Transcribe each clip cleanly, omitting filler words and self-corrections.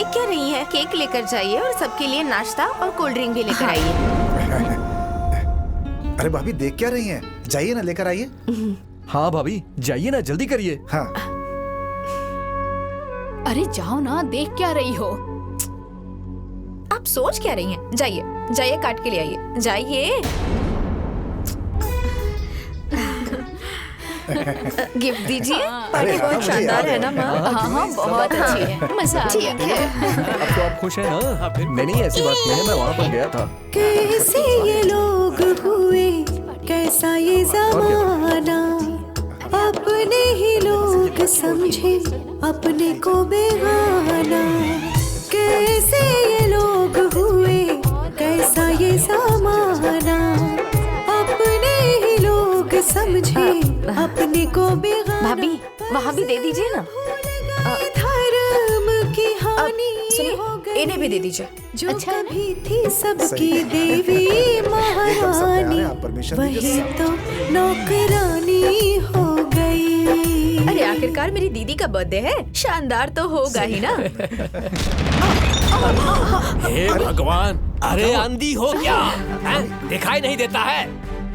देख क्या रही हैं? केक लेकर जाइए और सबके लिए नाश्ता और कोल्ड ड्रिंक भी लेकर आइए। अरे भाभी देख क्या रही हैं? जाइए ना, लेकर आइए। हाँ भाभी जाइए ना, जल्दी करिए। हाँ। अरे जाओ ना, देख क्या रही हो? आप सोच क्या रही हैं? जाइए जाइए, काट के ले आइए, जाइए। गिफ्ट दीजिए। पार्टी बहुत शानदार है ना माँ? हाँ बहुत अच्छी है, मजा आ गया। ठीक है। अब तो आप खुश हैं ना? नहीं ऐसी बात नहीं है, मैं वहाँ पर गया था। कैसे ये लोग हुए, कैसा ये जमाना, अपने ही लोग समझे अपने को बेगाना। कैसे ये लोग हुए, कैसा ये जमाना, अपने ही लोग समझे अपने को बेगाना। भाभी वहाँ भी दे दीजिए ना। धर्म की हानि हो गई, इन्हें भी दे दीजिए। जो अच्छा है ना? कभी थी सबकी देवी महारानी, वही तो नौकरानी हो गई। अरे आखिरकार मेरी दीदी का बर्थडे है, शानदार तो होगा ही ना। हे भगवान, अरे अंधी हो क्या? हैं? दिखाई नहीं देता है?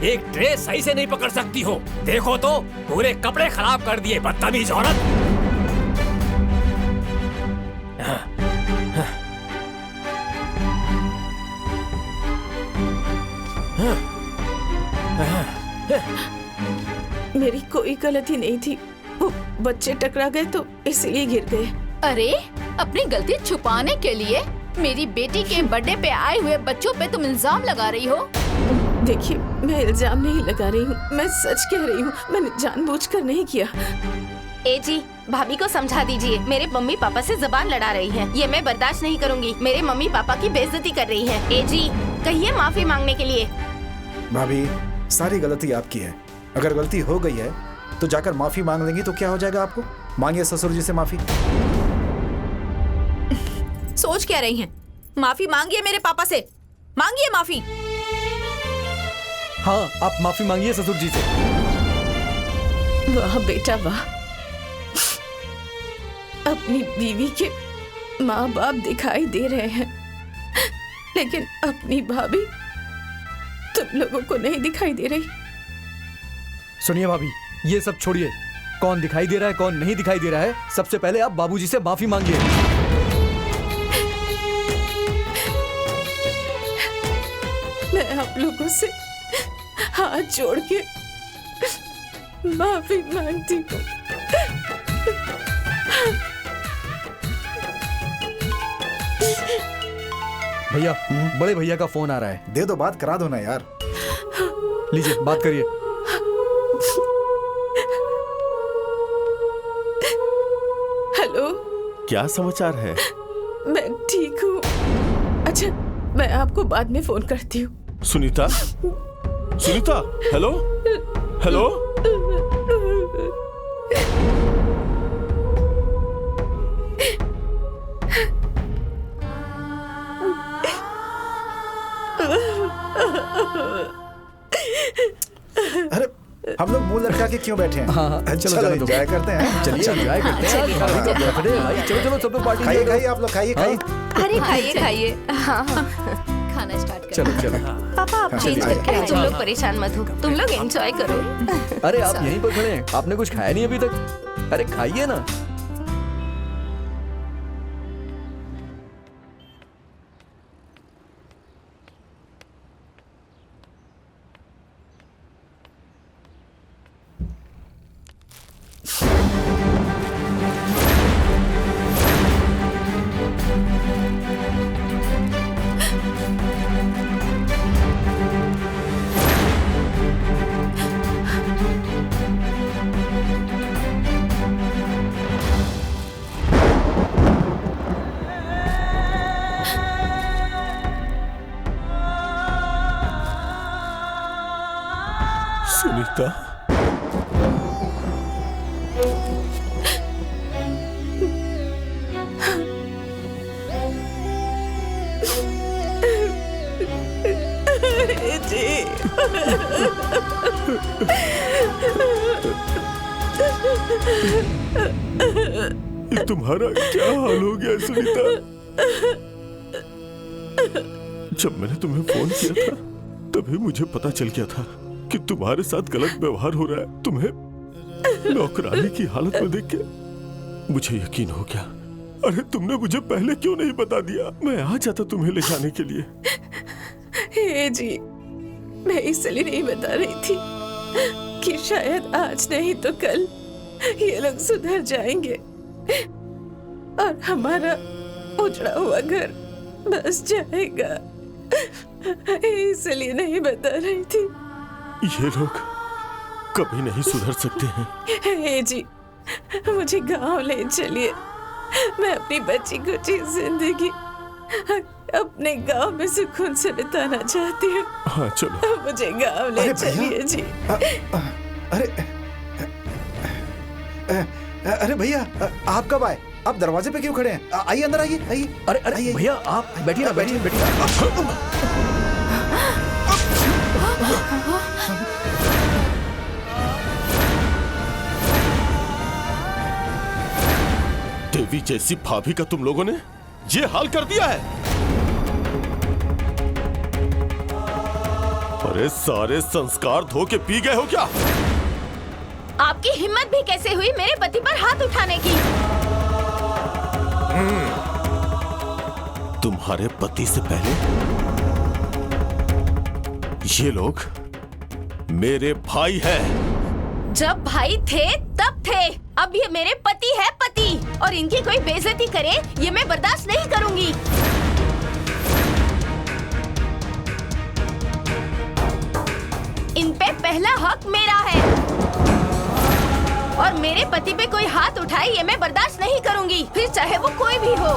एक ट्रे सही से नहीं पकड़ सकती हो? देखो तो पूरे कपड़े खराब कर दिए, बदतमीज औरत। मेरी कोई गलती नहीं थी, वो बच्चे टकरा गए तो इसलिए गिर गए। अरे अपनी गलती छुपाने के लिए मेरी बेटी के बर्थडे पे आए हुए बच्चों पे तुम इल्जाम लगा रही हो। देखिए मैं इल्जाम नहीं लगा रही हूँ, मैं सच कह रही हूँ, मैंने जानबूझकर नहीं किया। ए जी, भाभी को समझा दीजिए, मेरे मम्मी पापा से जबान लड़ा रही हैं। ये मैं बर्दाश्त नहीं करूंगी। मेरे मम्मी पापा की बेइज्जती कर रही हैं। ए जी, कहिए माफी मांगने के लिए। भाभी सारी गलती आपकी है। अगर गलती हो गई है तो जाकर माफी मांग लेंगी तो क्या हो जाएगा आपको? मांगिए ससुर जी से माफी। सोच क्या रही हैं? माफी मांगिए मेरे पापा से, मांगिए माफी। हाँ आप माफी मांगिए ससुर जी से। वाह बेटा वाह, अपनी बीवी के माँ बाप दिखाई दे रहे हैं, लेकिन अपनी भाभी तुम लोगों को नहीं दिखाई दे रही। सुनिए भाभी, ये सब छोड़िए। कौन दिखाई दे रहा है कौन नहीं दिखाई दे रहा है, सबसे पहले आप बाबूजी से माफी मांगिए। मैं आप लोगों से हाथ जोड़ के माफी मांगती हूँ। भैया, बड़े भैया का फोन आ रहा है। दे दो, बात करा दो ना यार। लीजिए बात करिए। हेलो, क्या समाचार है? मैं ठीक हूँ। अच्छा, मैं आपको बाद में फोन करती हूँ। Sunita, Sunita, hello hello. अरे हम लोग मुंह लटका के क्यों बैठे हैं? हाँ, चलो एंजॉय करते हैं। चलिए एंजॉय करते हैं। भाई चलो सब लोग पार्टी खाइए खाइए, आप लोग खाइए खाइए। अरे खाइए खाइए। हाँ खाना स्टार्ट कर। चलो। पापा आप चेंज करके आइए। तुम लोग परेशान मत हो, तुम लोग एंजॉय करो। अरे आप यहीं पर खड़े हैं, आपने कुछ खाया नहीं अभी तक? अरे खाइए ना। सुनीता, ये तुम्हारा क्या हाल हो गया सुनीता? जब मैंने तुम्हें फोन किया था तभी मुझे पता चल गया था कि तुम्हारे साथ गलत व्यवहार हो रहा है। तुम्हें नौकरानी की हालत में देख के मुझे यकीन हो गया। अरे तुमने मुझे पहले क्यों नहीं बता दिया? मैं आ जाता तुम्हें ले जाने के लिए। हे जी, मैं इसलिए नहीं बता रही थी कि शायद आज नहीं तो कल ये लोग सुधर जाएंगे और हमारा उजड़ा हुआ घर बस जाएगा। इसलिए नहीं बता रही थी। ये लोग कभी नहीं सुधर सकते हैं। हे जी, मुझे गांव ले चलिए। मैं अपनी बच्ची कुछ जिंदगी अपने गांव में सुकून से बिताना चाहती हूँ। हाँ चलो। मुझे गांव ले चलिए जी। अरे भैया, आप कब आए? आप दरवाजे पे क्यों खड़े हैं? आइए अंदर, आइए आइए। अरे भैया आप बैठिए ना, बैठिए बैठिए। देवी जैसी भाभी का तुम लोगों ने ये हाल कर दिया है। अरे सारे संस्कार धो के पी गए हो क्या? आपकी हिम्मत भी कैसे हुई मेरे पति पर हाथ उठाने की? तुम्हारे पति से पहले ये लोग मेरे भाई हैं। जब भाई थे तब थे, अब ये मेरे पति है, पति, और इनकी कोई बेइज्जती करे ये मैं बर्दाश्त नहीं करूंगी। इन पे पहला हक मेरा है और मेरे पति पे कोई हाथ उठाए ये मैं बर्दाश्त नहीं करूंगी, फिर चाहे वो कोई भी हो।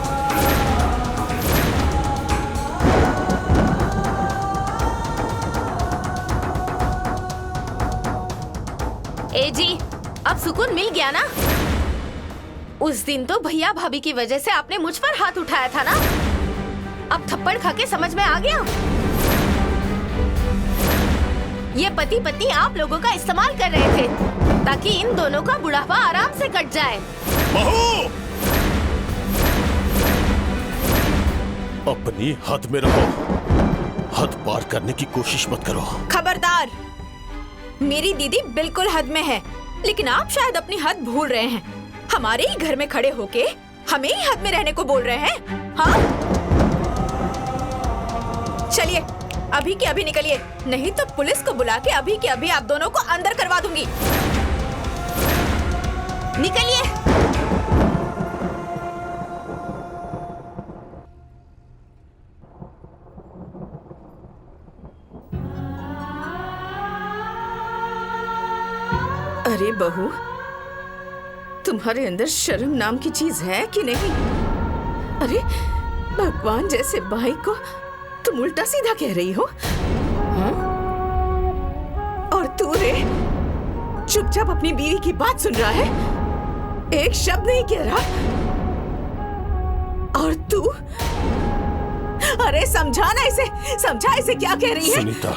ए जी, अब सुकून मिल गया ना? उस दिन तो भैया भाभी की वजह से आपने मुझ पर हाथ उठाया था ना? अब थप्पड़ खा के समझ में आ गया? ये पति पत्नी आप लोगों का इस्तेमाल कर रहे थे ताकि इन दोनों का बुढ़ापा आराम से कट जाए। बहू, अपनी हद में रहो, हद पार करने की कोशिश मत करो। खबरदार, मेरी दीदी बिल्कुल हद में है, लेकिन आप शायद अपनी हद भूल रहे हैं। हमारे ही घर में खड़े होके हमें ही हद में रहने को बोल रहे हैं। हाँ, चलिए अभी के अभी निकलिए, नहीं तो पुलिस को बुला के अभी के अभी आप दोनों को अंदर करवा दूंगी। निकलिए। अरे बहू, तुम्हारे अंदर शर्म नाम की चीज है कि नहीं? अरे भगवान जैसे भाई को तुम उल्टा सीधा कह रही हो। हाँ? और तू रे चुपचाप अपनी बीवी की बात सुन रहा है, एक शब्द नहीं कह रहा। और तू, अरे समझाना इसे, समझा इसे क्या कह रही है? सुनीता,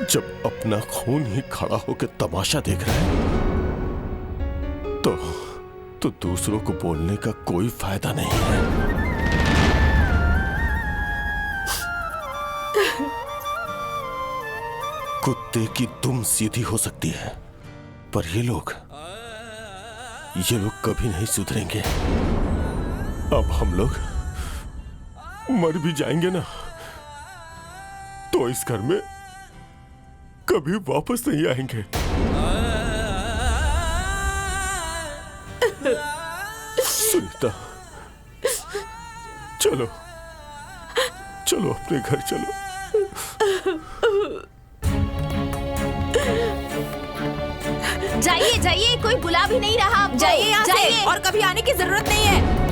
जब अपना खून ही खड़ा होकर तमाशा देख रहा है तो दूसरों को बोलने का कोई फायदा नहीं है। कुत्ते की दुम सीधी हो सकती है, पर ये लोग कभी नहीं सुधरेंगे। अब हम लोग मर भी जाएंगे ना तो इस घर में कभी वापस नहीं आएंगे। सुनीता, चलो चलो अपने घर चलो। जाइए जाइए, कोई बुला भी नहीं रहा आपको। जाइए यहाँ से, जाइए। और कभी आने की जरूरत नहीं है।